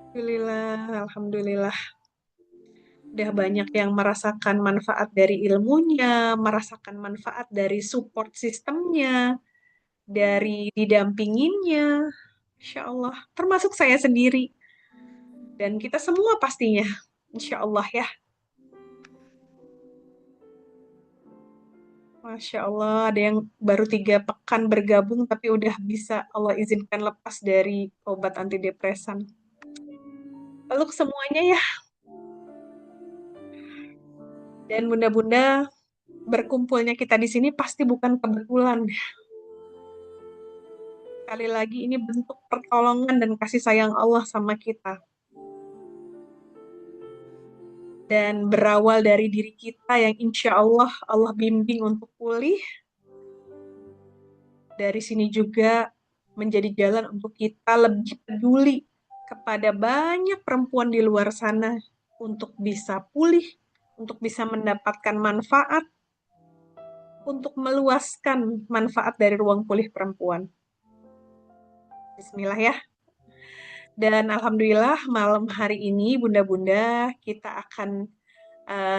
Alhamdulillah, alhamdulillah. Udah banyak yang merasakan manfaat dari ilmunya, merasakan manfaat dari support sistemnya, dari didampinginnya. Insya Allah, termasuk saya sendiri. Dan kita semua pastinya. Insya Allah ya. Masya Allah, ada yang baru 3 pekan bergabung tapi udah bisa Allah izinkan lepas dari obat antidepresan. Peluk semuanya ya. Dan bunda-bunda, berkumpulnya kita di sini pasti bukan kebetulan. Sekali lagi ini bentuk pertolongan dan kasih sayang Allah sama kita. Dan berawal dari diri kita yang insya Allah Allah bimbing untuk pulih. Dari sini juga menjadi jalan untuk kita lebih peduli kepada banyak perempuan di luar sana untuk bisa pulih, untuk bisa mendapatkan manfaat, untuk meluaskan manfaat dari ruang pulih perempuan. Bismillah ya. Dan alhamdulillah malam hari ini bunda-bunda kita akan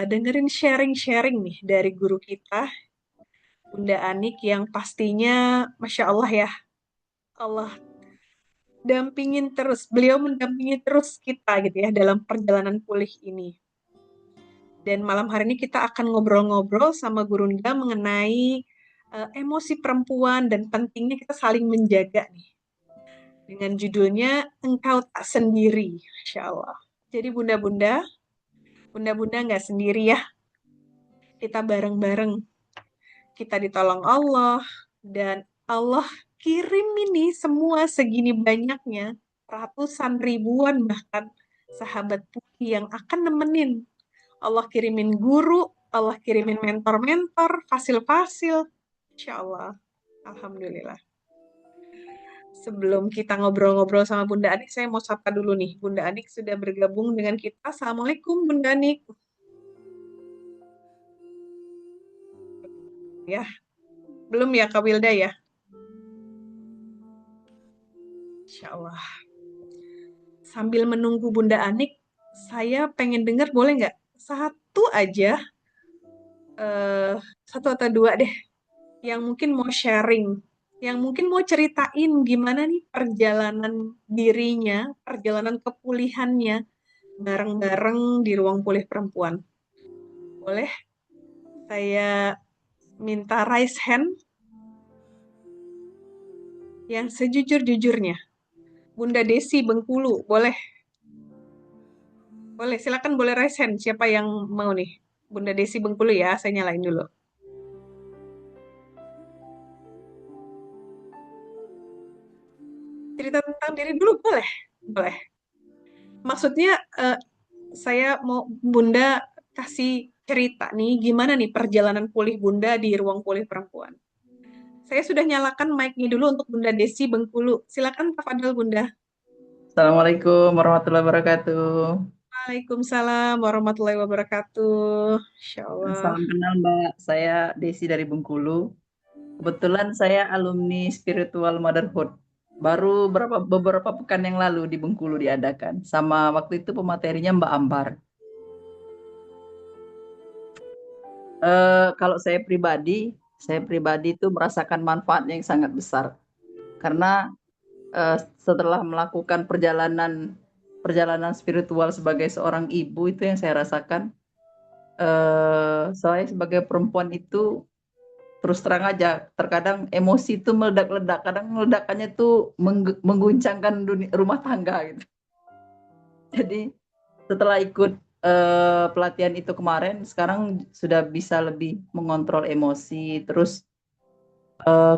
dengerin sharing-sharing nih dari guru kita, Bunda Anik yang pastinya Masya Allah ya, Allah dampingin terus, beliau mendampingi terus kita gitu ya dalam perjalanan pulih ini. Dan malam hari ini kita akan ngobrol-ngobrol sama Gurunda mengenai emosi perempuan dan pentingnya kita saling menjaga nih. Dengan judulnya Engkau Tak Sendiri, Masya Allah. Jadi bunda-bunda, bunda-bunda nggak sendiri ya, kita bareng-bareng. Kita ditolong Allah, dan Allah kirim ini semua segini banyaknya, ratusan ribuan bahkan sahabat putih yang akan nemenin. Allah kirimin guru, Allah kirimin mentor-mentor, fasil-fasil. Insya Allah. Alhamdulillah. Sebelum kita ngobrol-ngobrol sama Bunda Anik, saya mau sapa dulu nih. Bunda Anik sudah bergabung dengan kita. Assalamualaikum Bunda Anik. Ya, belum ya Kak Wilda ya? Insya Allah. Sambil menunggu Bunda Anik, saya pengen dengar boleh nggak? Satu aja, eh, satu atau dua deh, yang mungkin mau sharing, yang mungkin mau ceritain gimana nih perjalanan dirinya, perjalanan kepulihannya bareng-bareng di ruang pulih perempuan. Boleh saya minta raise hand yang sejujur-jujurnya. Bunda Desi Bengkulu, boleh? Boleh, silakan boleh raise hand. Siapa yang mau nih? Bunda Desi Bengkulu ya, saya nyalain dulu. Cerita tentang diri dulu boleh? Boleh. Maksudnya saya mau Bunda kasih cerita nih, gimana nih perjalanan pulih Bunda di ruang pulih perempuan. Saya sudah nyalakan mic-nya dulu untuk Bunda Desi Bengkulu. Silakan tafadhol Bunda. Assalamualaikum warahmatullahi wabarakatuh. Waalaikumsalam warahmatullahi wabarakatuh. Insya Allah. Salam kenal Mbak, saya Desi dari Bengkulu. Kebetulan saya alumni Spiritual Motherhood. Baru beberapa pekan yang lalu di Bengkulu diadakan. Sama waktu itu pematerinya Mbak Ambar. Kalau saya pribadi itu merasakan manfaatnya yang sangat besar. Karena setelah melakukan perjalanan perjalanan spiritual sebagai seorang ibu itu yang saya rasakan saya sebagai perempuan itu terus terang aja terkadang emosi itu meledak-ledak, kadang meledakannya tuh mengguncangkan rumah tangga gitu. Jadi setelah ikut pelatihan itu kemarin, sekarang sudah bisa lebih mengontrol emosi, terus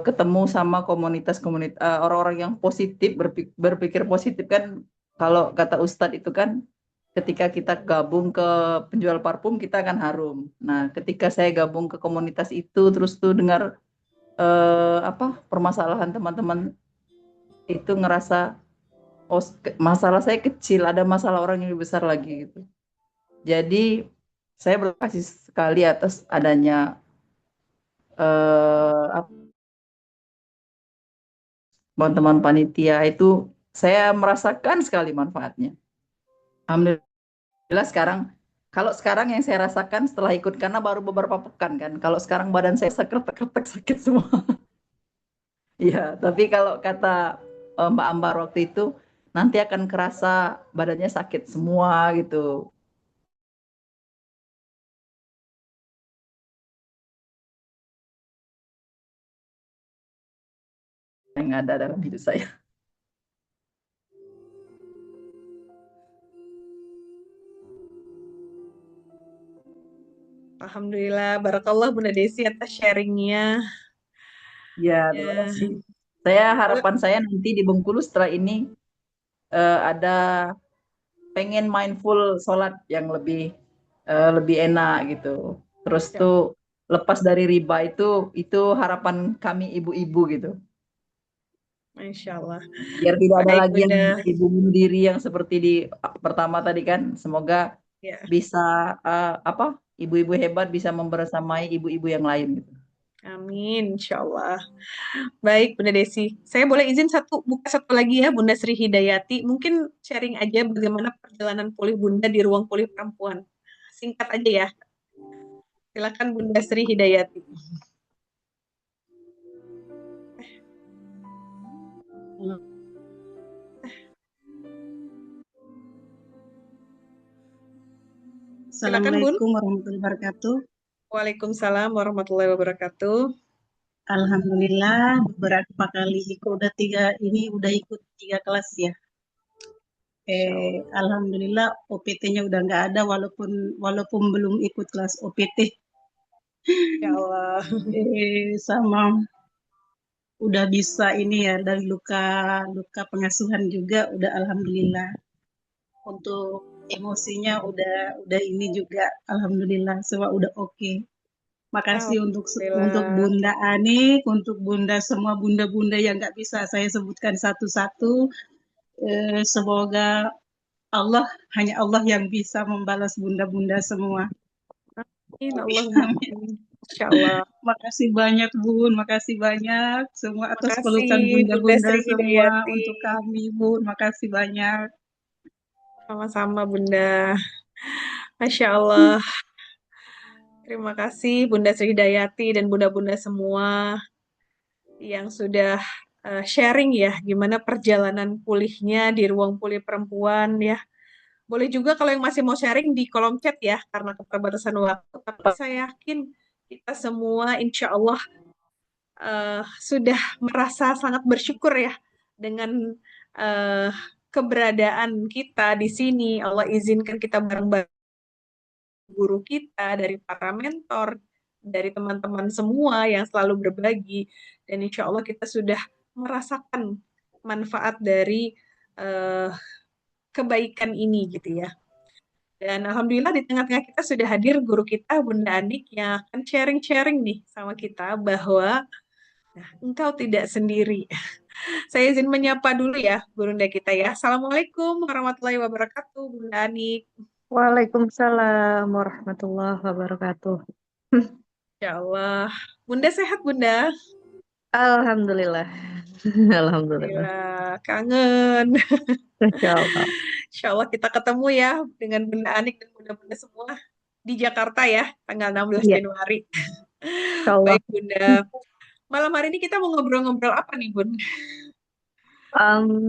ketemu sama komunitas-komunitas orang-orang yang positif, berpikir positif kan. Kalau kata Ustadz itu kan ketika kita gabung ke penjual parfum kita akan harum. Nah, ketika saya gabung ke komunitas itu terus tuh dengar apa permasalahan teman-teman itu ngerasa oh masalah saya kecil, ada masalah orang yang lebih besar lagi gitu. Jadi saya berterima kasih sekali atas adanya teman-teman panitia itu, saya merasakan sekali manfaatnya. Alhamdulillah sekarang, kalau sekarang yang saya rasakan setelah ikut, karena baru beberapa pekan kan, kalau sekarang badan saya sekretek-kretek sakit semua. Iya, tapi kalau kata Mbak Ambar waktu itu, nanti akan kerasa badannya sakit semua gitu. Yang ada dalam hidup saya. Alhamdulillah, barakallah Bunda Desi atas sharingnya. Ya, terima Ya, kasih. Harapan saya nanti di Bengkulu setelah ini ada pengen mindful sholat yang lebih enak gitu. Terus Masya tuh Allah. lepas dari riba itu harapan kami ibu-ibu gitu. Masya Allah. Biar tidak ada Baik lagi yang Bunda. ibu bunuh diri yang seperti di pertama tadi kan. Semoga Ya, bisa apa ibu-ibu hebat bisa membersamai ibu-ibu yang lain gitu. amin. Insya Allah. Baik Bunda Desi. Saya boleh izin buka satu lagi ya Bunda Sri Hidayati. Mungkin sharing aja bagaimana perjalanan pulih Bunda di ruang pulih perempuan. Singkat aja ya. Silakan Bunda Sri Hidayati. Silakan Bun. Assalamualaikum warahmatullahi wabarakatuh. Waalaikumsalam warahmatullahi wabarakatuh. Alhamdulillah beberapa kali udah ikut 3 kelas ya. Insya Allah. Alhamdulillah OPT-nya udah nggak ada walaupun belum ikut kelas OPT. Ya Allah. Sama udah bisa ini ya dari luka luka pengasuhan juga udah alhamdulillah. Untuk emosinya udah ini juga alhamdulillah semua udah oke. Makasih untuk Alhamdulillah. Bunda Anik, untuk Bunda semua bunda-bunda yang nggak bisa saya sebutkan satu-satu. Semoga hanya Allah yang bisa membalas bunda-bunda semua. Amin. Allahumma amin. Insya Allah. Makasih banyak Bun, makasih banyak semua atas Makasih pelukan Bunda bunda-bunda Sri semua Hidayati. untuk kami Bun. Makasih banyak. Sama-sama Bunda. Masya Allah. Terima kasih Bunda Sri Hidayati dan bunda-bunda semua yang sudah sharing ya gimana perjalanan pulihnya di ruang pulih perempuan ya. Boleh juga kalau yang masih mau sharing di kolom chat ya karena keterbatasan waktu. Tapi saya yakin kita semua insya Allah sudah merasa sangat bersyukur ya dengan eh, keberadaan kita di sini. Allah izinkan kita bareng-bareng guru kita, dari para mentor, dari teman-teman semua yang selalu berbagi. Dan insya Allah kita sudah merasakan manfaat dari eh, kebaikan ini gitu ya. Dan Alhamdulillah di tengah-tengah kita sudah hadir guru kita, Bunda Anik, yang akan sharing-sharing nih sama kita bahwa engkau tidak sendiri. Saya izin menyapa dulu ya, Bunda kita ya. Assalamualaikum warahmatullahi wabarakatuh, Bunda Anik. Waalaikumsalam warahmatullahi wabarakatuh. Ya Allah. Bunda sehat, Bunda? Alhamdulillah. Alhamdulillah. Alhamdulillah, kangen. Insya Allah. Insya Allah kita ketemu ya dengan Bunda Anik dan Bunda-Bunda semua di Jakarta ya, tanggal 16 Iya, Januari. insya Allah. Baik, Bunda. Malam hari ini kita mau ngobrol-ngobrol apa nih, Bun?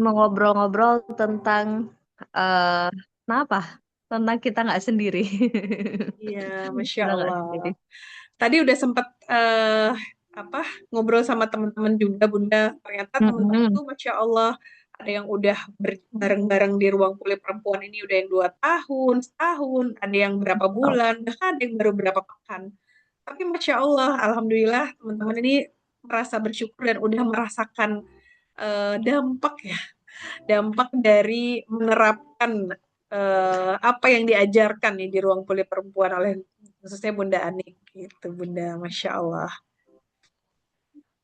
Mau ngobrol-ngobrol tentang eh apa? Tentang kita nggak sendiri. Iya, Masya Kita nggak Allah. sendiri. Tadi udah sempat apa ngobrol sama teman-teman juga, Bunda. Ternyata teman-teman Mm-mm. tuh, Masya Allah, ada yang udah bareng-bareng di ruang kulit perempuan ini udah yang 2 tahun, setahun, ada yang berapa bulan, bahkan ada yang baru berapa pekan. Tapi Masya Allah, Alhamdulillah teman-teman ini merasa bersyukur dan udah merasakan dampak ya, dampak dari menerapkan apa yang diajarkan nih di ruang kulit perempuan oleh khususnya Bunda Anik gitu, Bunda. Masya Allah.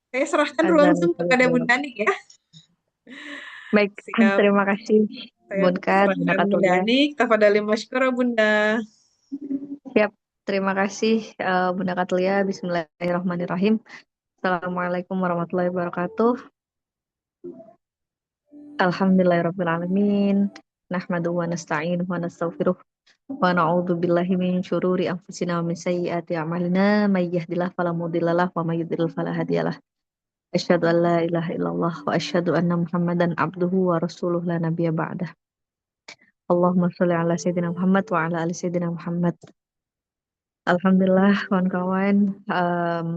Saya serahkan ruang Azan Zoom kepada itu. Bunda Anik ya. Baik, Siap, terima kasih saya Bunka, Bunda serahkan Bunda Katulia. Anik. Tafadhali masykur Bunda. Siap, terima kasih Bunda Katulia. Bismillahirrahmanirrahim. Assalamualaikum warahmatullahi wabarakatuh. Alhamdulillahirrahmanirrahim. nahmaduhu wa nasta'inuhu wa nastaghfiruh wa na'udzu billahi min syururi anfusina wa min sayyiati a'malina may yahdihillahu fala mudhillalah wa may yudhlil fala hadiyalah. Asyhadu an la ilaha illallah wa asyhadu anna Muhammadan abduhu wa rasuluh la nabiyya ba'dah. Allahumma sholli ala sayyidina Muhammad wa ala ali sayyidina Muhammad. Alhamdulillah kawan-kawan,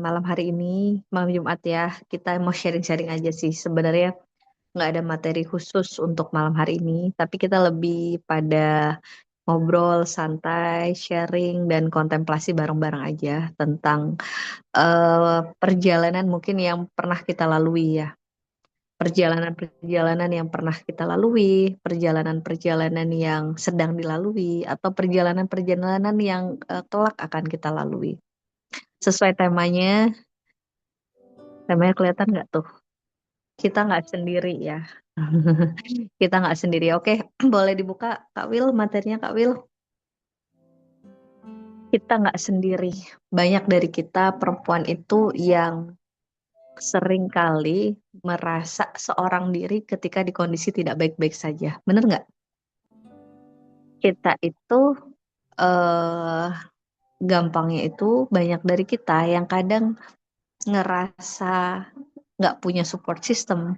malam hari ini malam Jumat ya, kita mau sharing-sharing aja sih. Sebenarnya nggak ada materi khusus untuk malam hari ini, tapi kita lebih pada ngobrol santai, sharing dan kontemplasi bareng-bareng aja tentang perjalanan mungkin yang pernah kita lalui ya. Perjalanan-perjalanan yang pernah kita lalui, perjalanan-perjalanan yang sedang dilalui, atau perjalanan-perjalanan yang kelak akan kita lalui. Sesuai temanya kelihatan nggak tuh? Kita nggak sendiri ya. Kita nggak sendiri. Oke, boleh dibuka Kak Wil, materinya Kak Wil. Kita nggak sendiri. Banyak dari kita perempuan itu yang sering kali merasa seorang diri ketika di kondisi tidak baik-baik saja. Bener nggak? Kita itu gampangnya itu banyak dari kita yang kadang ngerasa nggak punya support system,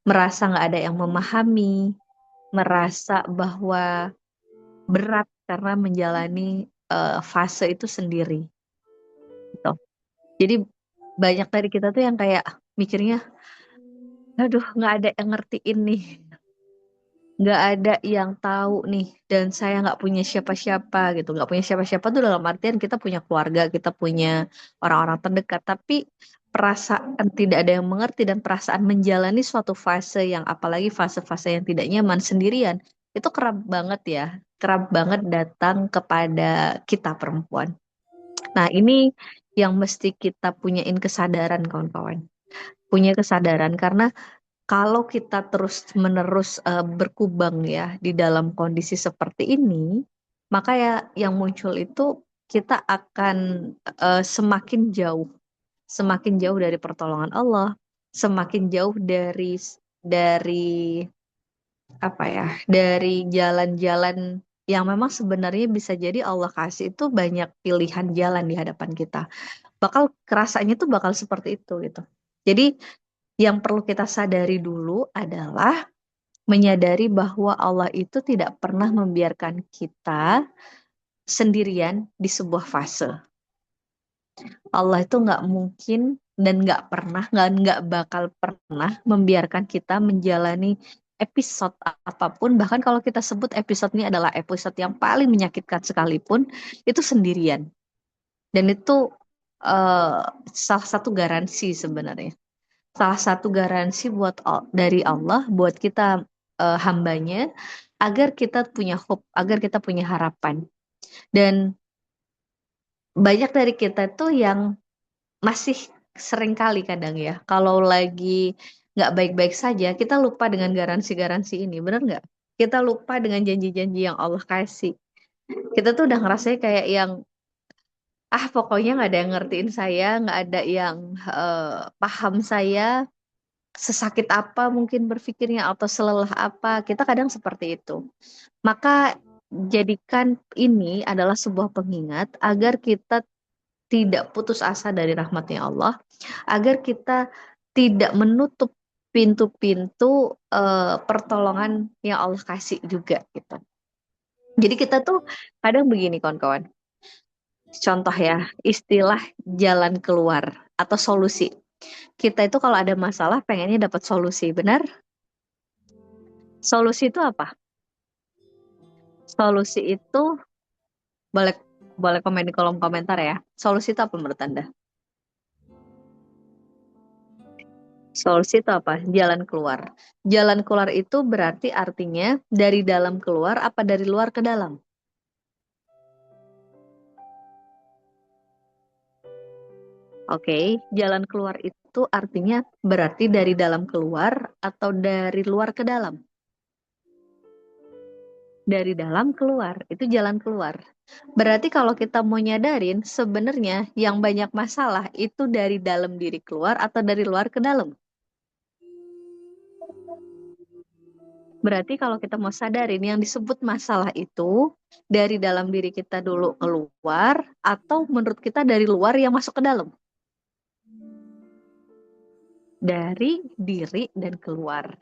merasa nggak ada yang memahami, merasa bahwa berat karena menjalani fase itu sendiri. Gitu. Jadi banyak dari kita tuh yang kayak mikirnya, aduh nggak ada yang ngertiin nih, nggak ada yang tahu nih, dan saya nggak punya siapa-siapa gitu. Nggak punya siapa-siapa tuh dalam artian kita punya keluarga, kita punya orang-orang terdekat, tapi perasaan tidak ada yang mengerti dan perasaan menjalani suatu fase yang apalagi fase-fase yang tidak nyaman sendirian itu kerap banget ya, kerap banget datang kepada kita perempuan. Nah ini yang mesti kita punyain kesadaran kawan-kawan, punya kesadaran karena kalau kita terus-menerus berkubang ya di dalam kondisi seperti ini, maka ya yang muncul itu kita akan semakin jauh dari pertolongan Allah, semakin jauh dari apa ya, dari jalan-jalan yang memang sebenarnya bisa jadi Allah kasih itu banyak pilihan jalan di hadapan kita. Bakal kerasanya tuh bakal seperti itu gitu. Jadi yang perlu kita sadari dulu adalah menyadari bahwa Allah itu tidak pernah membiarkan kita sendirian di sebuah fase. Allah itu nggak mungkin dan nggak pernah, nggak bakal pernah membiarkan kita menjalani episode apapun, bahkan kalau kita sebut episode ini adalah episode yang paling menyakitkan sekalipun, itu sendirian. Dan itu salah satu garansi sebenarnya. Salah satu garansi dari Allah buat kita hambanya agar kita punya hope, agar kita punya harapan. Dan banyak dari kita tuh yang masih sering kali kadang ya kalau lagi nggak baik-baik saja kita lupa dengan garansi-garansi ini, bener nggak? Kita lupa dengan janji-janji yang Allah kasih. Kita tuh udah ngerasa kayak yang pokoknya nggak ada yang ngertiin saya, nggak ada yang paham saya, sesakit apa mungkin berpikirnya atau selelah apa, kita kadang seperti itu. Maka jadikan ini adalah sebuah pengingat agar kita tidak putus asa dari rahmatnya Allah, agar kita tidak menutup pintu-pintu pertolongan yang Allah kasih juga gitu. Jadi kita tuh kadang begini kawan-kawan, contoh ya, istilah jalan keluar atau solusi. Kita itu kalau ada masalah pengennya dapat solusi, benar? Solusi itu apa? Solusi itu boleh boleh komen di kolom komentar ya. Solusi itu apa menurut Anda? Solusi itu apa? Jalan keluar. Jalan keluar itu berarti artinya dari dalam keluar apa dari luar ke dalam? Oke, jalan keluar itu artinya berarti dari dalam keluar atau dari luar ke dalam? Dari dalam keluar, itu jalan keluar. Berarti kalau kita mau nyadarin sebenarnya yang banyak masalah itu dari dalam diri keluar atau dari luar ke dalam? Berarti kalau kita mau sadarin yang disebut masalah itu dari dalam diri kita dulu keluar, atau menurut kita dari luar yang masuk ke dalam. Dari diri dan keluar.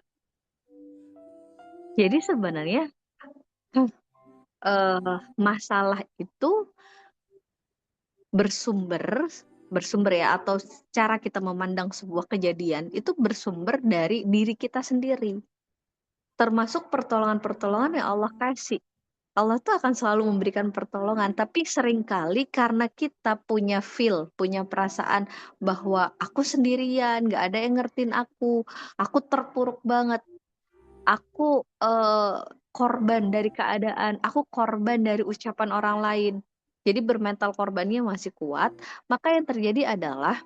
Jadi sebenarnya masalah itu bersumber ya, atau cara kita memandang sebuah kejadian itu bersumber dari diri kita sendiri. Termasuk pertolongan-pertolongan yang Allah kasih. Allah tuh akan selalu memberikan pertolongan, tapi seringkali karena kita punya punya perasaan bahwa aku sendirian, gak ada yang ngertiin aku terpuruk banget, aku korban dari keadaan, aku korban dari ucapan orang lain. Jadi bermental korbannya masih kuat, maka yang terjadi adalah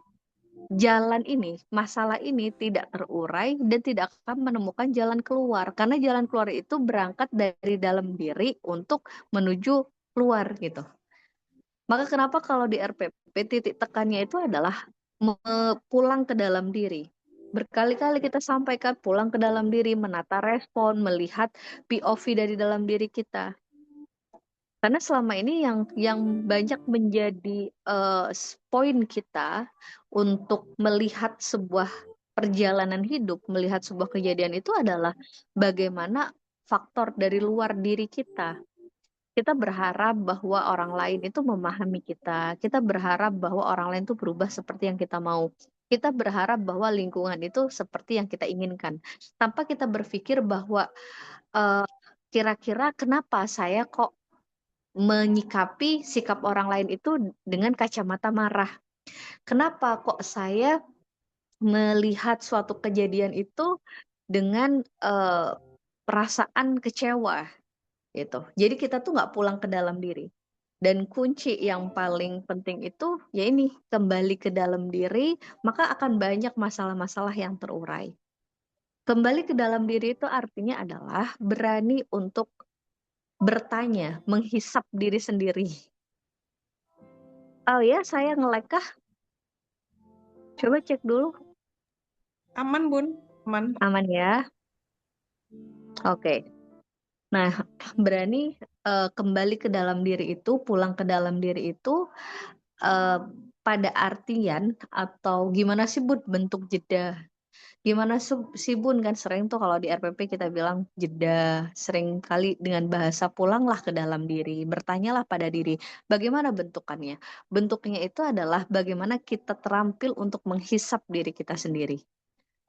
masalah ini tidak terurai dan tidak akan menemukan jalan keluar. Karena jalan keluar itu berangkat dari dalam diri untuk menuju keluar gitu. Maka kenapa kalau di RPP titik tekannya itu adalah pulang ke dalam diri. Berkali-kali kita sampaikan pulang ke dalam diri, menata respon, melihat POV dari dalam diri kita. Karena selama ini yang banyak menjadi poin kita untuk melihat sebuah perjalanan hidup, melihat sebuah kejadian itu adalah bagaimana faktor dari luar diri kita. Kita berharap bahwa orang lain itu memahami kita. Kita berharap bahwa orang lain itu berubah seperti yang kita mau. Kita berharap bahwa lingkungan itu seperti yang kita inginkan. Tanpa kita berpikir bahwa kira-kira kenapa saya kok menyikapi sikap orang lain itu dengan kacamata marah. Kenapa kok saya melihat suatu kejadian itu dengan perasaan kecewa gitu. Jadi kita tuh nggak pulang ke dalam diri. Dan kunci yang paling penting itu ya ini, kembali ke dalam diri, maka akan banyak masalah-masalah yang terurai. Kembali ke dalam diri itu artinya adalah berani untuk bertanya, menghisap diri sendiri. Oh ya, saya nge-lag kah? Coba cek dulu. Aman, Bun. Aman. Aman ya? Oke. Nah, berani kembali ke dalam diri itu, pulang ke dalam diri itu pada artian atau gimana sih Bun bentuk jeda? Gimana sih Bun, kan sering tuh kalau di RPP kita bilang jeda, sering kali dengan bahasa pulanglah ke dalam diri, bertanyalah pada diri, bagaimana bentukannya? Bentuknya itu adalah bagaimana kita terampil untuk menghisap diri kita sendiri.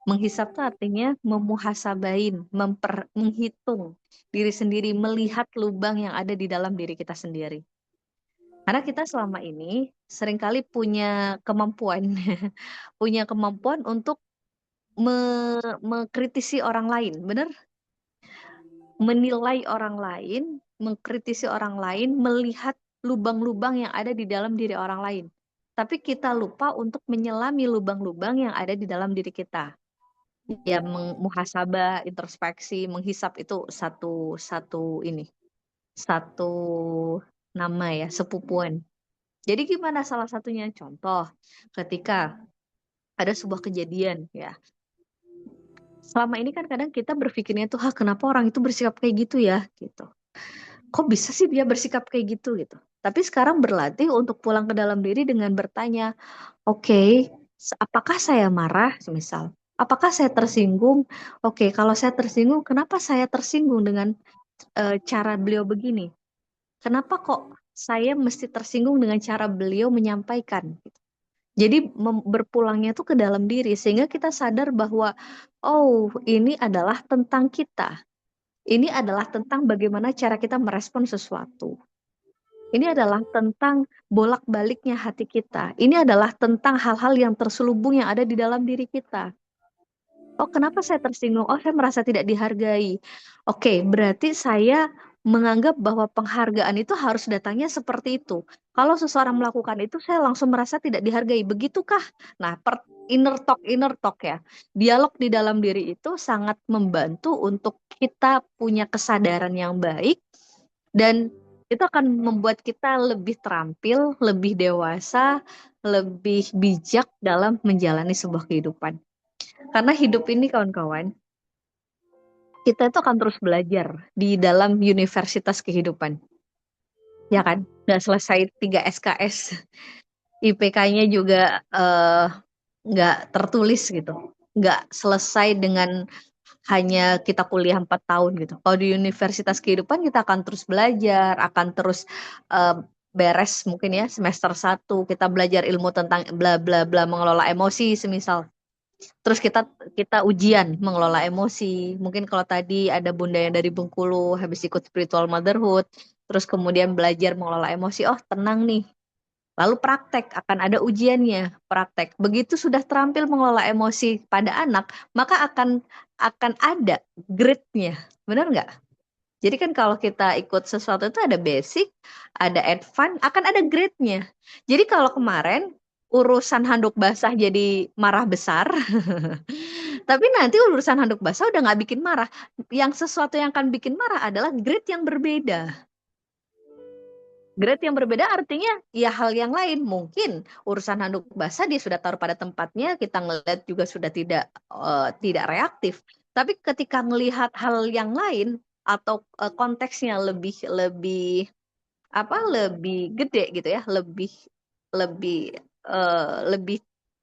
Menghisap itu artinya memuhasabain, menghitung diri sendiri, melihat lubang yang ada di dalam diri kita sendiri. Karena kita selama ini seringkali punya kemampuan, punya kemampuan untuk mengkritisi orang lain, benar? Menilai orang lain, mengkritisi orang lain, melihat lubang-lubang yang ada di dalam diri orang lain. Tapi kita lupa untuk menyelami lubang-lubang yang ada di dalam diri kita. Ya, muhasabah, introspeksi, menghisap itu satu nama ya, sepupuan. Jadi gimana salah satunya? Contoh, ketika ada sebuah kejadian ya. Selama ini kan kadang kita berpikirnya tuh, kenapa orang itu bersikap kayak gitu ya, gitu. Kok bisa sih dia bersikap kayak gitu, gitu. Tapi sekarang berlatih untuk pulang ke dalam diri dengan bertanya, oke, apakah saya marah, misal? Apakah saya tersinggung? Oke, kalau saya tersinggung, kenapa saya tersinggung dengan cara beliau begini? Kenapa kok saya mesti tersinggung dengan cara beliau menyampaikan? Jadi berpulangnya tuh ke dalam diri sehingga kita sadar bahwa oh, ini adalah tentang kita. Ini adalah tentang bagaimana cara kita merespon sesuatu. Ini adalah tentang bolak-baliknya hati kita. Ini adalah tentang hal-hal yang terselubung yang ada di dalam diri kita. Oh, kenapa saya tersinggung? Oh, saya merasa tidak dihargai. Oke, berarti saya menganggap bahwa penghargaan itu harus datangnya seperti itu. Kalau seseorang melakukan itu, saya langsung merasa tidak dihargai. Begitukah? Nah, inner talk ya. Dialog di dalam diri itu sangat membantu untuk kita punya kesadaran yang baik, dan itu akan membuat kita lebih terampil, lebih dewasa, lebih bijak dalam menjalani sebuah kehidupan. Karena hidup ini kawan-kawan, kita itu akan terus belajar di dalam universitas kehidupan. Ya kan? Nggak selesai 3 SKS. IPK-nya juga nggak tertulis gitu. Nggak selesai dengan hanya kita kuliah 4 tahun gitu. Kalau di universitas kehidupan kita akan terus belajar, akan terus beres mungkin ya semester 1 kita belajar ilmu tentang bla bla bla mengelola emosi semisal. Terus kita ujian mengelola emosi. Mungkin kalau tadi ada bunda yang dari Bengkulu habis ikut spiritual motherhood, terus kemudian belajar mengelola emosi, oh tenang nih. Lalu praktek, akan ada ujiannya, praktek. Begitu sudah terampil mengelola emosi pada anak, maka akan ada grade-nya. Benar nggak? Jadi kan kalau kita ikut sesuatu itu ada basic, ada advance, akan ada grade-nya. Jadi kalau kemarin urusan handuk basah jadi marah besar, tapi nanti urusan handuk basah udah nggak bikin marah. Yang sesuatu yang akan bikin marah adalah grade yang berbeda. Grade yang berbeda artinya ya hal yang lain. Mungkin urusan handuk basah dia sudah taruh pada tempatnya, kita ngelihat juga sudah tidak reaktif. Tapi ketika melihat hal yang lain atau konteksnya lebih gede gitu ya, lebih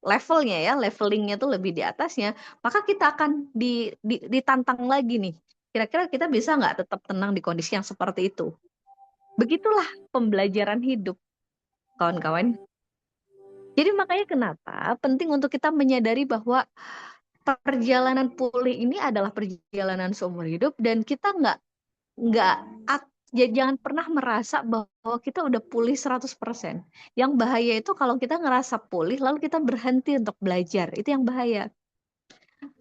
levelnya ya, levelingnya tuh lebih di atasnya, maka kita akan ditantang lagi nih. Kira-kira kita bisa nggak tetap tenang di kondisi yang seperti itu? Begitulah pembelajaran hidup, kawan-kawan. Jadi makanya kenapa penting untuk kita menyadari bahwa perjalanan pulih ini adalah perjalanan seumur hidup dan kita jangan pernah merasa bahwa kita udah pulih 100%. Yang bahaya itu kalau kita ngerasa pulih lalu kita berhenti untuk belajar. Itu yang bahaya.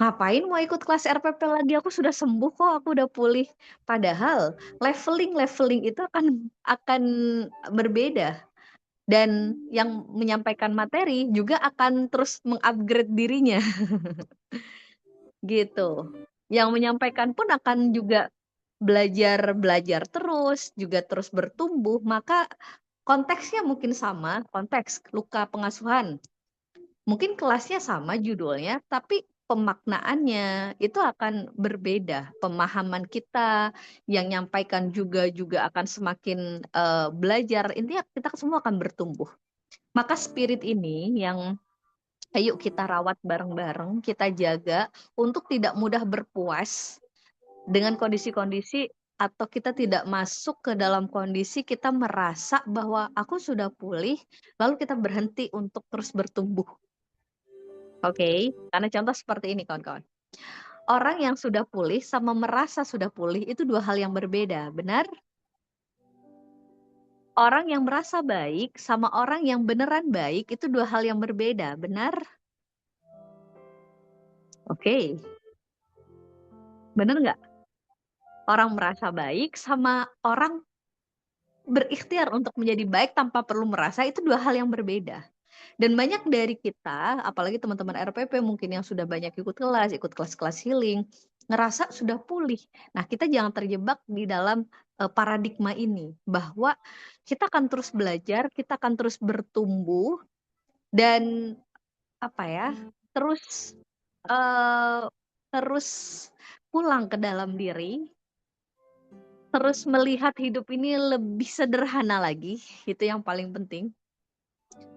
Ngapain mau ikut kelas RPP lagi? Aku sudah sembuh kok, aku udah pulih. Padahal leveling itu akan berbeda. Dan yang menyampaikan materi juga akan terus mengupgrade dirinya. Gitu. Yang menyampaikan pun akan juga belajar terus, juga terus bertumbuh, maka konteksnya mungkin sama, konteks luka pengasuhan. Mungkin kelasnya sama judulnya, tapi pemaknaannya itu akan berbeda. Pemahaman kita yang nyampaikan juga akan semakin belajar. Intinya kita semua akan bertumbuh. Maka spirit ini yang ayo kita rawat bareng-bareng, kita jaga untuk tidak mudah berpuas dengan kondisi-kondisi atau kita tidak masuk ke dalam kondisi kita merasa bahwa aku sudah pulih, lalu kita berhenti untuk terus bertumbuh. Oke, karena contoh seperti ini kawan-kawan. Orang yang sudah pulih sama merasa sudah pulih itu dua hal yang berbeda, benar? Orang yang merasa baik sama orang yang beneran baik itu dua hal yang berbeda, benar? Oke, benar nggak? Orang merasa baik sama orang berikhtiar untuk menjadi baik tanpa perlu merasa itu dua hal yang berbeda. Dan banyak dari kita, apalagi teman-teman RPP mungkin yang sudah banyak ikut kelas-kelas healing, ngerasa sudah pulih. Nah, kita jangan terjebak di dalam paradigma ini bahwa kita akan terus belajar, kita akan terus bertumbuh dan terus pulang ke dalam diri, terus melihat hidup ini lebih sederhana lagi, itu yang paling penting.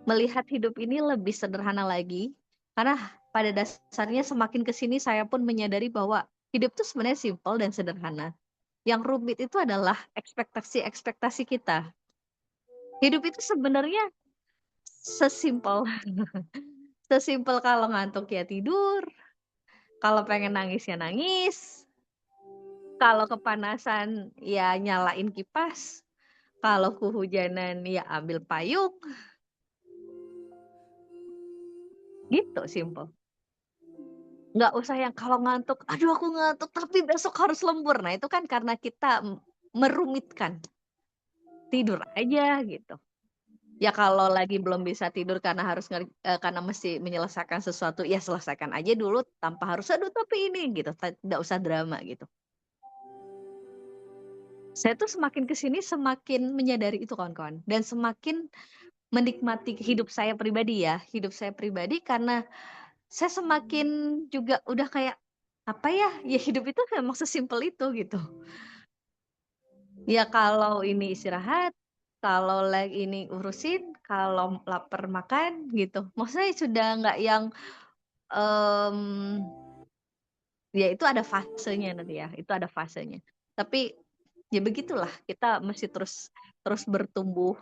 Melihat hidup ini lebih sederhana lagi, karena pada dasarnya semakin kesini saya pun menyadari bahwa hidup itu sebenarnya simpel dan sederhana. Yang rumit itu adalah ekspektasi kita. Hidup itu sebenarnya sesimpel kalau ngantuk ya tidur, kalau pengen nangis ya nangis, kalau kepanasan ya nyalain kipas, kalau kehujanan ya ambil payung. Gitu, simple. Nggak usah yang kalau ngantuk, aduh aku ngantuk tapi besok harus lembur. Nah itu kan karena kita merumitkan. Tidur aja gitu. Ya kalau lagi belum bisa tidur karena karena mesti menyelesaikan sesuatu, ya selesaikan aja dulu tanpa harus aduh tapi ini gitu. Tidak usah drama gitu. Saya tuh semakin kesini semakin menyadari itu kawan-kawan. Dan semakin menikmati hidup saya pribadi ya. Hidup saya pribadi karena saya semakin juga udah kayak apa ya, ya hidup itu memang sesimpel itu gitu. Ya kalau ini istirahat, kalau lagi ini urusin, kalau lapar makan gitu. Maksudnya sudah nggak yang em, ya itu ada fasenya nanti ya, itu ada fasenya. Tapi ya begitulah, kita mesti terus terus bertumbuh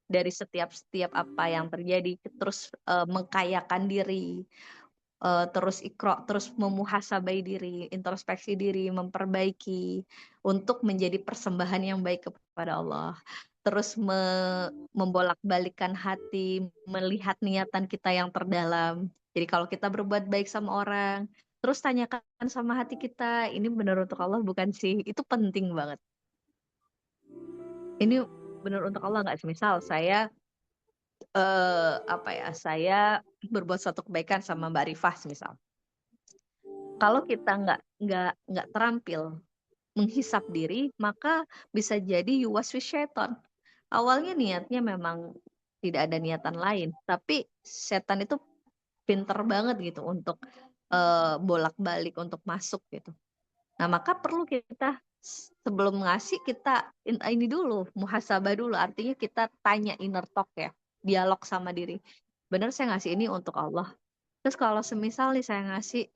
dari setiap apa yang terjadi, terus mengkayakan diri, terus ikro, terus memuhasabai diri, introspeksi diri, memperbaiki untuk menjadi persembahan yang baik kepada Allah. Terus membolak-balikan hati, melihat niatan kita yang terdalam. Jadi kalau kita berbuat baik sama orang, terus tanyakan sama hati kita, ini benar untuk Allah bukan sih? Itu penting banget. Ini benar untuk Allah nggak? Misal saya apa ya? Saya berbuat suatu kebaikan sama Mbak Rifah misal. Kalau kita nggak terampil menghisap diri, maka bisa jadi yuwaswis syaiton. Awalnya niatnya memang tidak ada niatan lain, tapi setan itu pinter banget gitu untuk bolak-balik untuk masuk gitu. Nah, maka perlu kita sebelum ngasih kita ini dulu, muhasabah dulu. Artinya kita tanya inner talk ya, dialog sama diri. Benar saya ngasih ini untuk Allah. Terus kalau semisal nih saya ngasih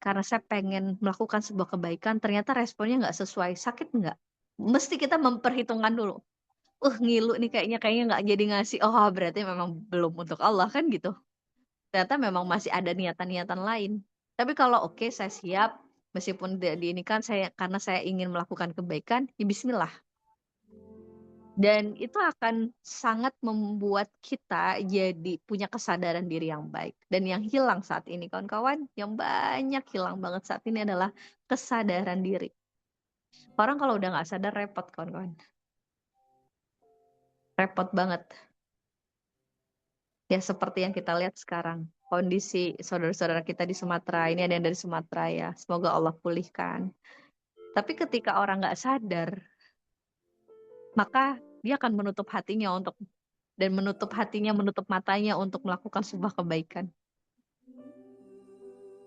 karena saya pengen melakukan sebuah kebaikan, ternyata responnya nggak sesuai, sakit nggak? Mesti kita memperhitungkan dulu. Ngilu nih kayaknya nggak jadi ngasih. Oh, berarti memang belum untuk Allah kan gitu. Ternyata memang masih ada niatan-niatan lain. Tapi kalau oke, saya siap, meskipun tidak diinikan saya karena saya ingin melakukan kebaikan, ya Bismillah. Dan itu akan sangat membuat kita jadi punya kesadaran diri yang baik. Dan yang hilang saat ini, kawan-kawan, yang banyak hilang banget saat ini adalah kesadaran diri. Orang kalau udah nggak sadar, repot, kawan-kawan. Repot banget. Ya, seperti yang kita lihat sekarang. Kondisi saudara-saudara kita di Sumatera, ini ada yang dari Sumatera ya. Semoga Allah pulihkan. Tapi ketika orang nggak sadar, maka dia akan menutup hatinya menutup matanya untuk melakukan sebuah kebaikan.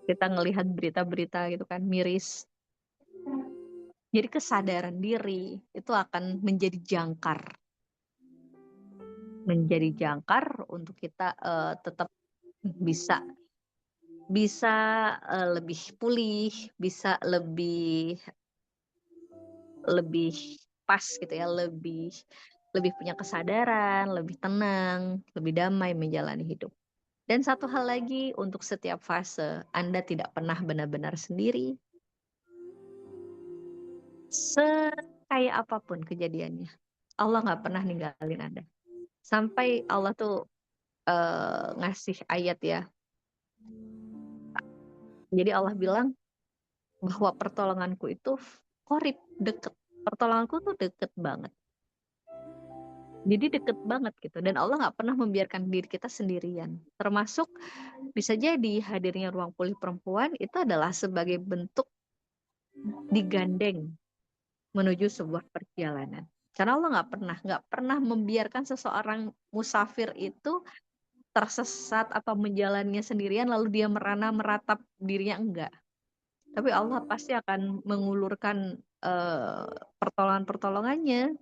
Kita ngelihat berita-berita gitu kan miris. Jadi kesadaran diri itu akan menjadi jangkar untuk kita tetap bisa bisa lebih pulih, bisa lebih lebih pas gitu ya, lebih punya kesadaran, lebih tenang, lebih damai menjalani hidup. Dan satu hal lagi, untuk setiap fase, Anda tidak pernah benar-benar sendiri. Sekaya apapun kejadiannya, Allah nggak pernah ninggalin Anda. Sampai Allah tuh ngasih ayat ya. Jadi Allah bilang bahwa pertolonganku itu qorib, deket. Pertolonganku tuh deket banget. Jadi deket banget gitu. Dan Allah nggak pernah membiarkan diri kita sendirian. Termasuk bisa jadi hadirnya ruang pulih perempuan itu adalah sebagai bentuk digandeng menuju sebuah perjalanan. Karena Allah nggak pernah membiarkan seseorang musafir itu tersesat atau menjalannya sendirian lalu dia merana meratap dirinya, enggak. Tapi Allah pasti akan mengulurkan pertolongan-pertolongannya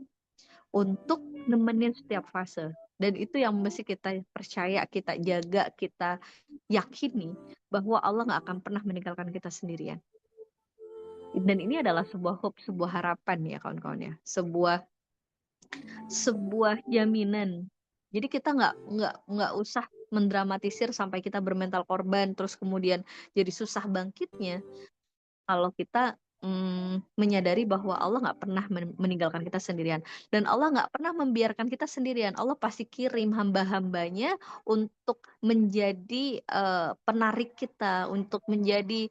untuk nemenin setiap fase. Dan itu yang mesti kita percaya, kita jaga, kita yakini bahwa Allah nggak akan pernah meninggalkan kita sendirian. Dan ini adalah sebuah hope, sebuah harapan ya kawan-kawan ya, sebuah jaminan. Jadi kita nggak usah mendramatisir sampai kita bermental korban terus kemudian jadi susah bangkitnya. Kalau kita menyadari bahwa Allah nggak pernah meninggalkan kita sendirian dan Allah nggak pernah membiarkan kita sendirian. Allah pasti kirim hamba-hambanya untuk menjadi penarik kita, untuk menjadi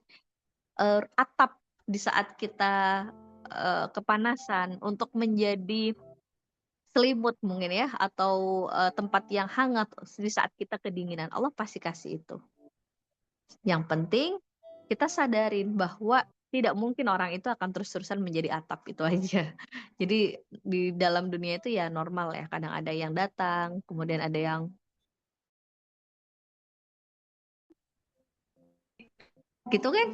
atap di saat kita kepanasan, untuk menjadi selimut mungkin ya, atau tempat yang hangat di saat kita kedinginan. Allah pasti kasih itu. Yang penting kita sadarin bahwa tidak mungkin orang itu akan terus-terusan menjadi atap, itu aja. Jadi di dalam dunia itu ya normal ya, kadang ada yang datang, kemudian ada yang Gitu kan?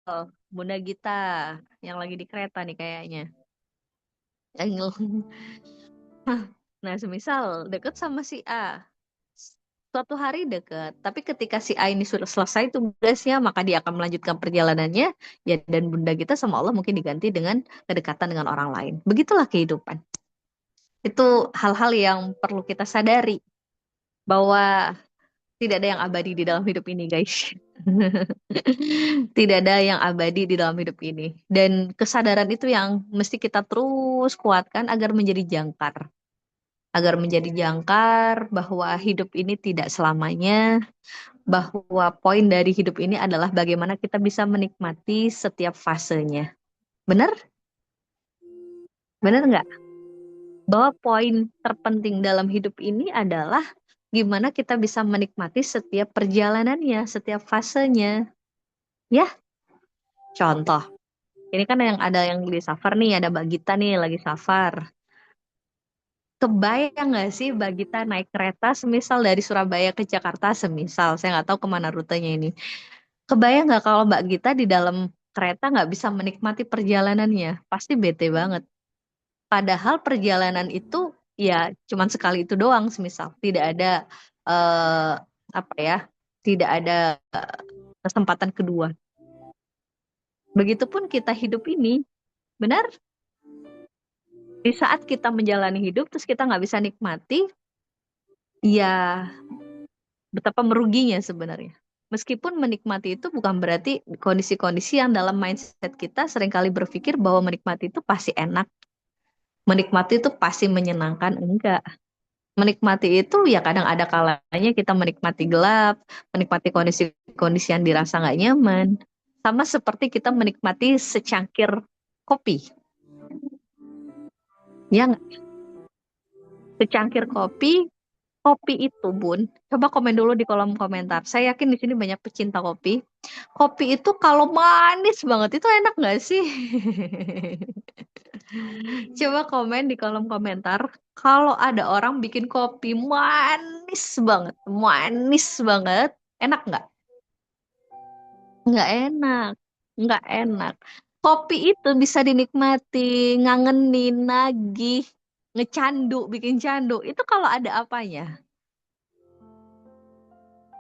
Oh, Bunda Gita yang lagi di kereta nih kayaknya. Nah, semisal deket sama si A, suatu hari deket, tapi ketika si A ini sudah selesai tugasnya, maka dia akan melanjutkan perjalanannya, ya dan Bunda Gita sama Allah mungkin diganti dengan kedekatan dengan orang lain. Begitulah kehidupan. Itu hal-hal yang perlu kita sadari bahwa tidak ada yang abadi di dalam hidup ini, guys. Tidak ada yang abadi di dalam hidup ini. Dan kesadaran itu yang mesti kita terus kuatkan agar menjadi jangkar. Agar menjadi jangkar bahwa hidup ini tidak selamanya, bahwa poin dari hidup ini adalah bagaimana kita bisa menikmati setiap fasenya. Benar? Benar nggak? Bahwa poin terpenting dalam hidup ini adalah gimana kita bisa menikmati setiap perjalanannya, setiap fasenya. Ya, contoh. Ini kan yang ada yang di safar nih, ada Mbak Gita nih lagi safar. Kebayang nggak sih Mbak Gita naik kereta semisal dari Surabaya ke Jakarta semisal, saya nggak tahu kemana rutenya ini. Kebayang nggak kalau Mbak Gita di dalam kereta nggak bisa menikmati perjalanannya? Pasti bete banget. Padahal perjalanan itu ya cuman sekali itu doang semisal. Tidak ada eh, apa ya, tidak ada kesempatan kedua. Begitupun kita hidup ini, benar? Di saat kita menjalani hidup terus kita nggak bisa nikmati, ya betapa meruginya sebenarnya. Meskipun menikmati itu bukan berarti kondisi-kondisi yang dalam mindset kita seringkali berpikir bahwa menikmati itu pasti enak, menikmati itu pasti menyenangkan, enggak. Menikmati itu ya kadang ada kalanya kita menikmati gelap, menikmati kondisi-kondisi yang dirasa nggak nyaman. Sama seperti kita menikmati secangkir kopi. Ya nggak? Secangkir kopi, kopi itu Bun, coba komen dulu di kolom komentar. Saya yakin di sini banyak pecinta kopi. Kopi itu kalau manis banget itu enak nggak sih? Coba komen di kolom komentar. Kalau ada orang bikin kopi manis banget, enak nggak? Nggak enak, nggak enak. Kopi itu bisa dinikmati, ngangenin, nagih, ngecandu, bikin candu. Itu kalau ada apanya.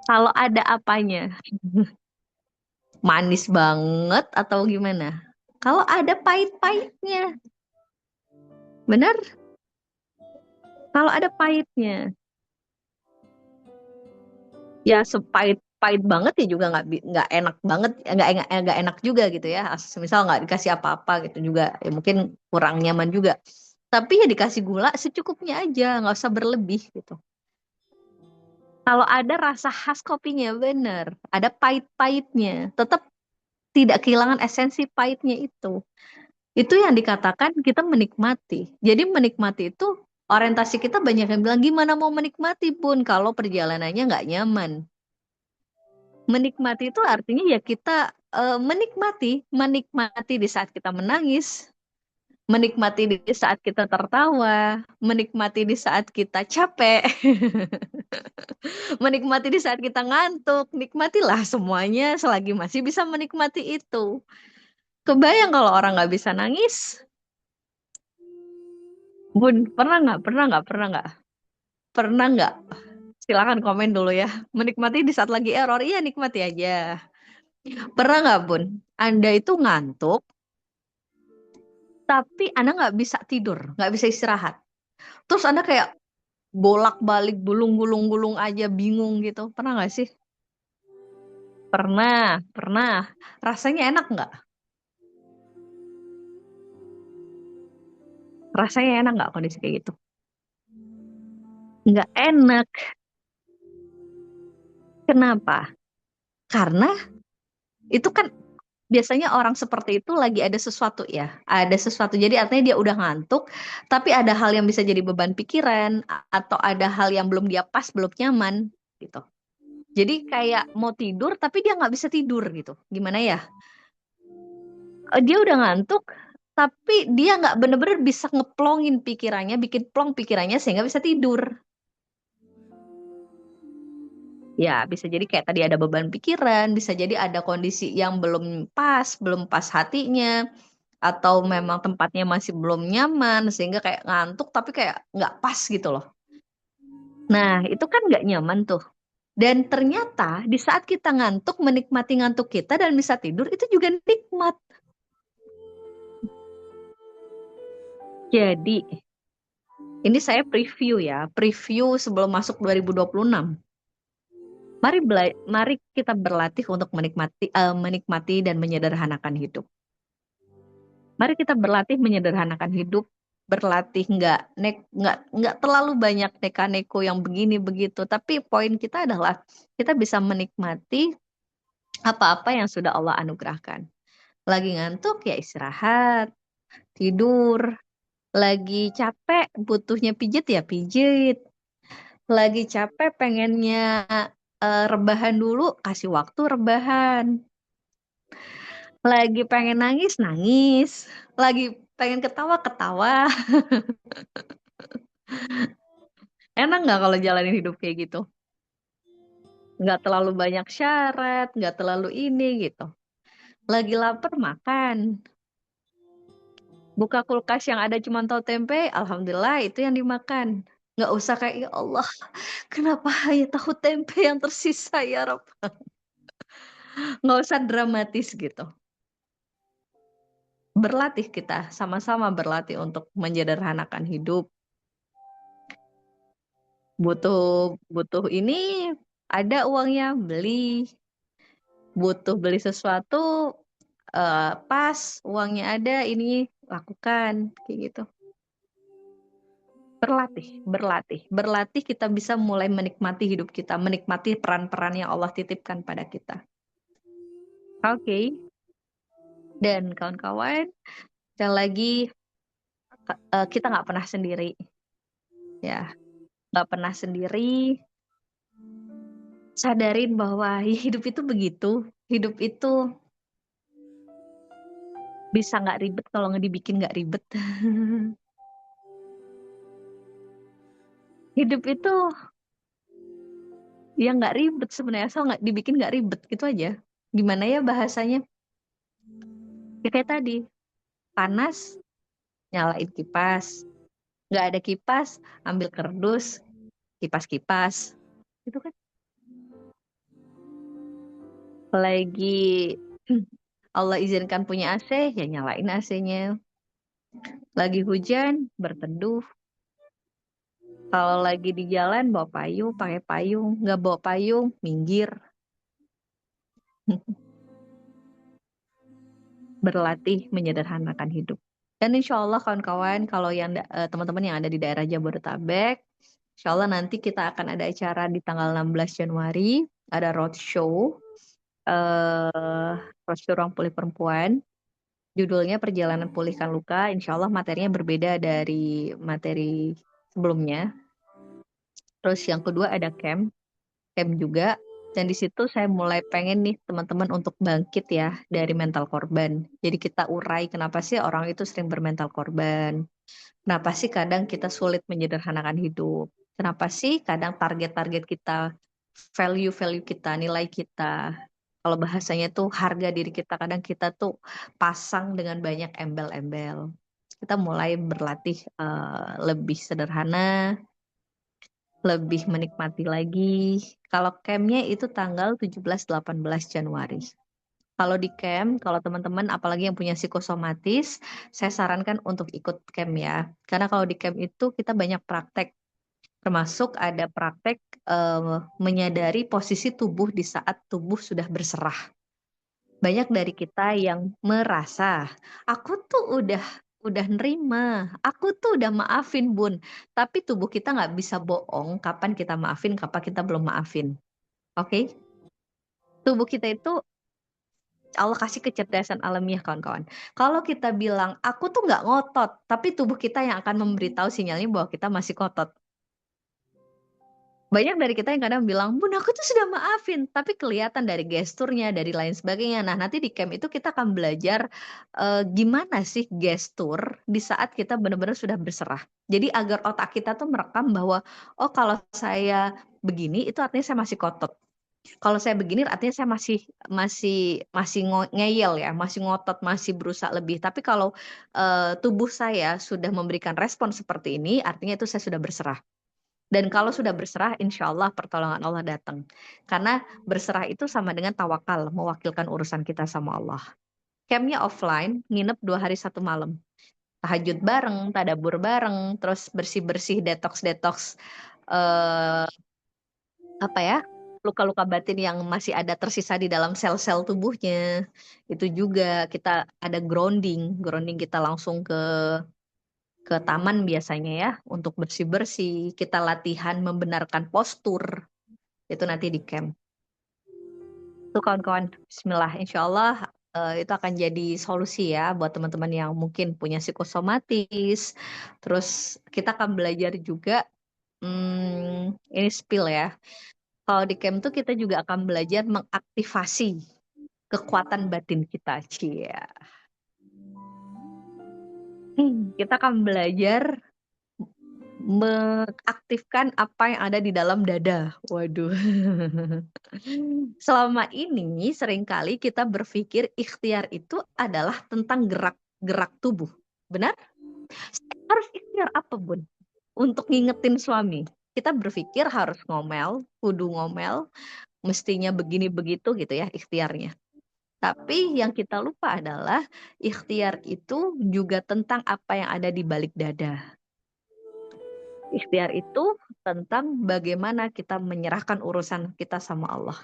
Kalau ada apanya. Manis banget atau gimana? Kalau ada pahit-pahitnya. Bener? Kalau ada pahitnya. Ya sepahit-pahit banget ya juga nggak enak banget, nggak enak juga gitu ya. Misal nggak dikasih apa-apa gitu juga, ya mungkin kurang nyaman juga. Tapi ya dikasih gula secukupnya aja, nggak usah berlebih gitu. Kalau ada rasa khas kopinya bener, ada pahit-pahitnya, tetap tidak kehilangan esensi pahitnya itu. Itu yang dikatakan kita menikmati. Jadi menikmati itu orientasi kita banyak yang bilang gimana mau menikmati pun kalau perjalanannya nggak nyaman. Menikmati itu artinya ya kita menikmati di saat kita menangis, menikmati di saat kita tertawa, menikmati di saat kita capek, menikmati di saat kita ngantuk. Nikmatilah semuanya selagi masih bisa menikmati itu. Kebayang kalau orang nggak bisa nangis, Bun, pernah nggak? Pernah nggak? Pernah nggak? Pernah nggak? Silakan komen dulu ya. Menikmati di saat lagi error, iya nikmati aja. Pernah nggak, Bun? Anda itu ngantuk, tapi Anda nggak bisa tidur, nggak bisa istirahat. Terus Anda kayak bolak-balik, gulung-gulung-gulung aja, bingung gitu. Pernah nggak sih? Pernah, pernah. Rasanya enak nggak? Rasanya enak nggak kondisi kayak gitu? Nggak enak. Kenapa? Karena itu kan biasanya orang seperti itu lagi ada sesuatu ya. Ada sesuatu. Jadi artinya dia udah ngantuk, tapi ada hal yang bisa jadi beban pikiran, atau ada hal yang belum dia pas, belum nyaman gitu. Jadi kayak mau tidur, tapi dia nggak bisa tidur gitu. Gimana ya? Dia udah ngantuk, tapi dia nggak bener-bener bisa ngeplongin pikirannya, bikin plong pikirannya sehingga bisa tidur. Ya, bisa jadi kayak tadi ada beban pikiran, bisa jadi ada kondisi yang belum pas hatinya, atau memang tempatnya masih belum nyaman, sehingga kayak ngantuk tapi kayak nggak pas gitu loh. Nah, itu kan nggak nyaman tuh. Dan ternyata di saat kita ngantuk, menikmati ngantuk kita dan bisa tidur, itu juga nikmat. Jadi, ini saya preview ya, preview sebelum masuk 2026. Mari kita berlatih untuk menikmati dan menyederhanakan hidup. Mari kita berlatih menyederhanakan hidup, berlatih nggak terlalu banyak neka-neko yang begini begitu. Tapi poin kita adalah kita bisa menikmati apa-apa yang sudah Allah anugerahkan. Lagi ngantuk ya istirahat, tidur. Lagi capek butuhnya pijit ya pijit. Lagi capek pengennya rebahan dulu, kasih waktu rebahan. Lagi pengen nangis, nangis. Lagi pengen ketawa, ketawa. Enak nggak kalau jalanin hidup kayak gitu? Nggak terlalu banyak syarat, nggak terlalu ini gitu. Lagi lapar, makan. Buka kulkas yang ada cuma tahu tempe, alhamdulillah itu yang dimakan. Nggak usah kayak, ya Allah, kenapa hanya tahu tempe yang tersisa ya Rob? Nggak usah dramatis gitu. Berlatih kita, sama-sama berlatih untuk menyederhanakan hidup. Butuh ini, ada uangnya, beli. Butuh beli sesuatu, pas uangnya ada, ini lakukan, kayak gitu. Berlatih kita bisa mulai menikmati hidup kita, menikmati peran-peran yang Allah titipkan pada kita. Oke. Dan kawan-kawan, sekali lagi kita nggak pernah sendiri, ya, nggak pernah sendiri. Sadarin bahwa hidup itu begitu, hidup itu bisa nggak ribet kalau nggak dibikin nggak ribet. Hidup itu ya nggak ribet sebenarnya, asal nggak dibikin nggak ribet gitu aja. Gimana ya bahasanya? Ya kayak tadi, panas, nyalain kipas. Nggak ada kipas, ambil kardus, kipas-kipas. Gitu kan. Lagi Allah izinkan punya AC, ya nyalain AC-nya. Lagi hujan, berteduh. Kalau lagi di jalan, bawa payung, pakai payung. Nggak bawa payung, minggir. Berlatih menyederhanakan hidup. Dan insya Allah kawan-kawan, kalau yang teman-teman yang ada di daerah Jabodetabek, insya Allah nanti kita akan ada acara di tanggal 16 Januari, ada roadshow, roadshow ruang pulih perempuan. Judulnya Perjalanan Pulihkan Luka. Insya Allah materinya berbeda dari materi sebelumnya. Terus yang kedua ada camp juga. Dan di situ saya mulai pengen nih teman-teman untuk bangkit ya dari mental korban. Jadi kita urai kenapa sih orang itu sering bermental korban. Kenapa sih kadang kita sulit menyederhanakan hidup. Kenapa sih kadang target-target kita, value-value kita, nilai kita. Kalau bahasanya tuh harga diri kita, kadang kita tuh pasang dengan banyak embel-embel. Kita mulai berlatih lebih sederhana, lebih menikmati lagi. Kalau campnya itu tanggal 17-18 Januari. Kalau di camp, kalau teman-teman apalagi yang punya psikosomatis, saya sarankan untuk ikut camp ya. Karena kalau di camp itu kita banyak praktek. Termasuk ada praktek menyadari posisi tubuh di saat tubuh sudah berserah. Banyak dari kita yang merasa, aku tuh udah nerima, aku tuh udah maafin bun, tapi tubuh kita nggak bisa bohong kapan kita maafin, kapan kita belum maafin. Oke? Tubuh kita itu Allah kasih kecerdasan alamiah kawan-kawan. Kalau kita bilang, aku tuh nggak ngotot, tapi tubuh kita yang akan memberitahu sinyalnya bahwa kita masih kotot. Banyak dari kita yang kadang bilang, bun aku tuh sudah maafin, tapi kelihatan dari gesturnya, dari lain sebagainya. Nah nanti di camp itu kita akan belajar gimana sih gestur di saat kita benar-benar sudah berserah. Jadi agar otak kita tuh merekam bahwa, oh kalau saya begini itu artinya saya masih kotot. Kalau saya begini artinya saya masih ngeyel ya, masih ngotot, masih berusaha lebih. Tapi kalau tubuh saya sudah memberikan respon seperti ini, artinya itu saya sudah berserah. Dan kalau sudah berserah, insya Allah pertolongan Allah datang. Karena berserah itu sama dengan tawakal, mewakilkan urusan kita sama Allah. Campnya offline, nginep 2 hari 1 malam. Tahajud bareng, tadabur bareng, terus bersih-bersih, detox-detox eh, apa ya, luka-luka batin yang masih ada tersisa di dalam sel-sel tubuhnya. Itu juga kita ada grounding kita langsung ke taman biasanya ya untuk bersih-bersih. Kita latihan membenarkan postur. Itu nanti di camp. Tuh kawan-kawan, Bismillah, insya Allah itu akan jadi solusi ya buat teman-teman yang mungkin punya psikosomatis. Terus kita akan belajar juga, ini spill ya. Kalau di camp tuh kita juga akan belajar mengaktifasi kekuatan batin kita, Cia. Kita akan belajar mengaktifkan apa yang ada di dalam dada. Waduh. Selama ini seringkali kita berpikir ikhtiar itu adalah tentang gerak-gerak tubuh. Benar? Harus ikhtiar apa, Bun? Untuk ngingetin suami. Kita berpikir harus ngomel, kudu ngomel, mestinya begini begitu gitu ya ikhtiarnya. Tapi yang kita lupa adalah ikhtiar itu juga tentang apa yang ada di balik dada. Ikhtiar itu tentang bagaimana kita menyerahkan urusan kita sama Allah.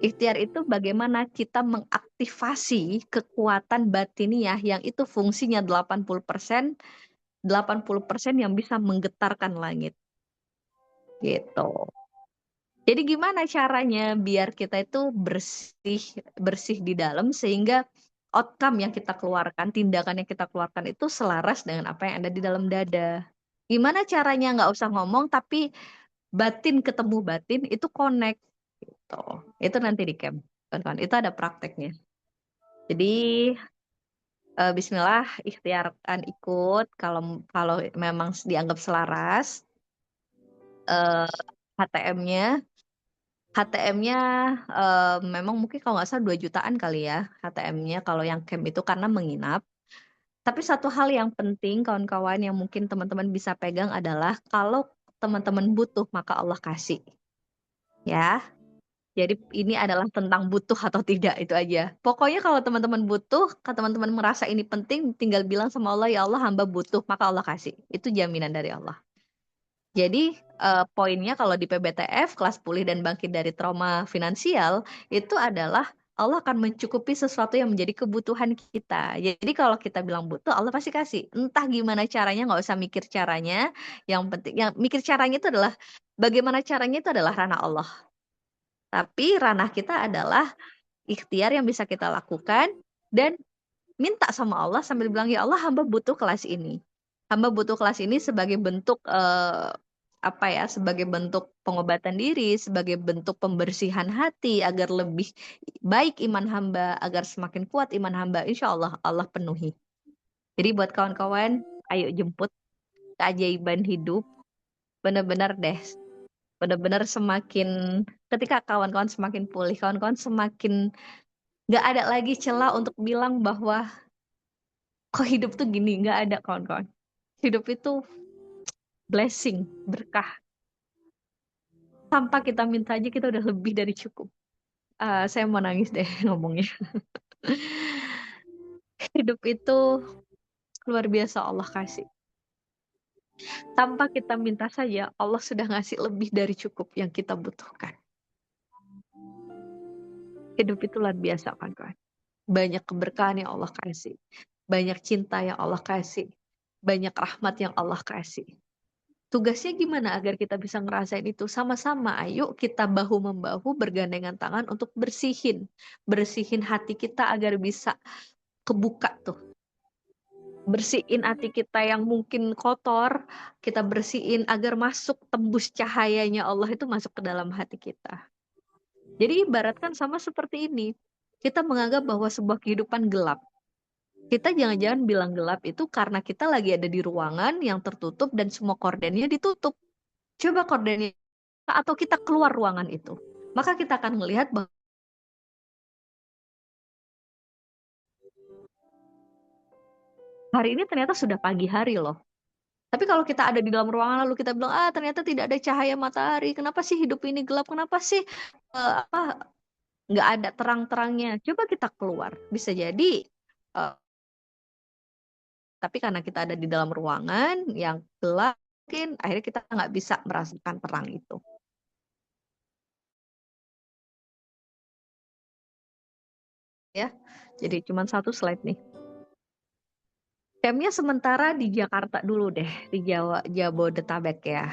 Ikhtiar itu bagaimana kita mengaktifasi kekuatan batiniah yang itu fungsinya 80% yang bisa menggetarkan langit. Gitu. Jadi gimana caranya biar kita itu bersih di dalam sehingga outcome yang kita keluarkan, tindakan yang kita keluarkan itu selaras dengan apa yang ada di dalam dada. Gimana caranya nggak usah ngomong tapi batin ketemu batin itu connect gitu. Itu nanti di camp. Kan? Itu ada prakteknya. Jadi Bismillah ikhtiarkan ikut kalau memang dianggap selaras HTM-nya memang mungkin kalau nggak salah 2 jutaan kali ya HTM-nya kalau yang camp itu karena menginap. Tapi satu hal yang penting kawan-kawan yang mungkin teman-teman bisa pegang adalah kalau teman-teman butuh maka Allah kasih. Ya. Jadi ini adalah tentang butuh atau tidak itu aja. Pokoknya kalau teman-teman butuh, kalau teman-teman merasa ini penting, tinggal bilang sama Allah, ya Allah hamba butuh, maka Allah kasih. Itu jaminan dari Allah. Jadi poinnya kalau di PBTF, kelas pulih dan bangkit dari trauma finansial, itu adalah Allah akan mencukupi sesuatu yang menjadi kebutuhan kita. Jadi kalau kita bilang butuh, Allah pasti kasih. Entah gimana caranya, nggak usah mikir caranya. Yang penting, yang mikir caranya itu adalah, bagaimana caranya itu adalah ranah Allah. Tapi ranah kita adalah ikhtiar yang bisa kita lakukan dan minta sama Allah sambil bilang, ya Allah hamba butuh kelas ini. Hamba butuh kelas ini sebagai bentuk sebagai bentuk pengobatan diri, sebagai bentuk pembersihan hati agar lebih baik iman hamba, agar semakin kuat iman hamba. Insya Allah Allah penuhi. Jadi buat kawan-kawan, ayo jemput keajaiban hidup. Benar-benar deh, benar-benar semakin ketika kawan-kawan semakin pulih, kawan-kawan semakin nggak ada lagi celah untuk bilang bahwa kok hidup tuh gini, nggak ada kawan-kawan. Hidup itu blessing, berkah. Tanpa kita minta aja kita udah lebih dari cukup. Saya mau nangis deh ngomongnya. Hidup itu luar biasa Allah kasih. Tanpa kita minta saja, Allah sudah ngasih lebih dari cukup yang kita butuhkan. Hidup itu luar biasa kawan-kawan. Banyak keberkahan yang Allah kasih. Banyak cinta yang Allah kasih. Banyak rahmat yang Allah kasih. Tugasnya gimana agar kita bisa ngerasain itu? Sama-sama, ayo kita bahu-membahu bergandengan tangan untuk bersihin. Bersihin hati kita agar bisa kebuka tuh. Bersihin hati kita yang mungkin kotor, kita bersihin agar masuk tembus cahayanya Allah itu masuk ke dalam hati kita. Jadi ibaratkan sama seperti ini. Kita menganggap bahwa sebuah kehidupan gelap. Kita jangan-jangan bilang gelap itu karena kita lagi ada di ruangan yang tertutup dan semua kordennya ditutup. Coba kordennya atau kita keluar ruangan itu. maka kita akan melihat bahwa hari ini ternyata sudah pagi hari loh. Tapi kalau kita ada di dalam ruangan lalu kita bilang, ternyata tidak ada cahaya matahari, kenapa sih hidup ini gelap, kenapa sih nggak ada terang-terangnya? Coba kita keluar, bisa jadi, tapi karena kita ada di dalam ruangan yang gelap, mungkin akhirnya kita nggak bisa merasakan terang itu. Ya, jadi cuma satu slide nih. Campnya sementara di Jakarta dulu deh, di Jabodetabek ya.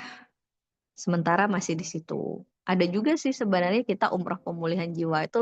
Sementara masih di situ. Ada juga sih sebenarnya kita umroh pemulihan jiwa itu